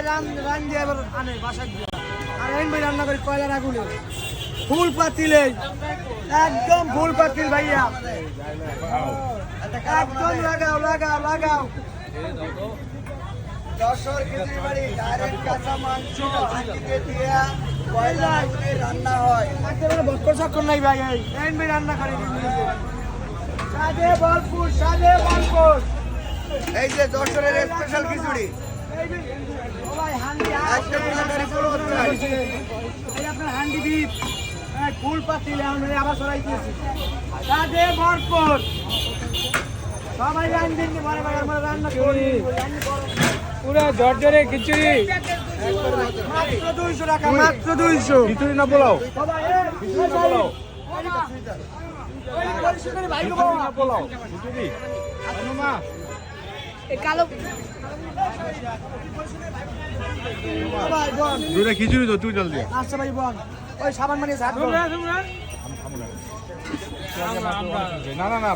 Run দিয়ে এবার আনে বাসায় দিয়ে আর এই ভাই রান্না করি কয়লার আগুনে ফুল পাতিলে একদম ফুল পাতিল ভাইয়া একদম লাগাও লাগাও লাগাও যশোর খিচুড়ি বাড়ি ডাইরেক্ট কাঁচা মাংস হাঁড়িতে দিয়া কয়লা আগুনে রান্না হয়। একেবারে ভক্কর চক্কর নাই ভাই এই ভাই রান্না করে সাদে বলপুর সাদে বলপুর এই যে যশোরের স্পেশাল খিচুড়ি ভাই হান্ডি একটা পুরাটারি পুরো হচ্ছে না। এই আপনার হান্ডি দ্বীপ ফুল পাতিলে আমরা আবার সরাই দিয়েছি সাদে ভরপুর সবাই রান দিন মনে ভাই আমরা রান্না করি পুরো জর্জরে খিচুড়ি মাত্র 200 টাকা মাত্র 200 খিচুড়ি না পোলাও সবাই খিচুড়ি না পোলাও ভাই খিচুড়ি না পোলাও খিচুড়ি মা এই কালো ভাই বল দুটা খিচুড়ি তো তুই জল দিয়ে আচ্ছা ভাই বল ওই সাবান মানে হাত না না না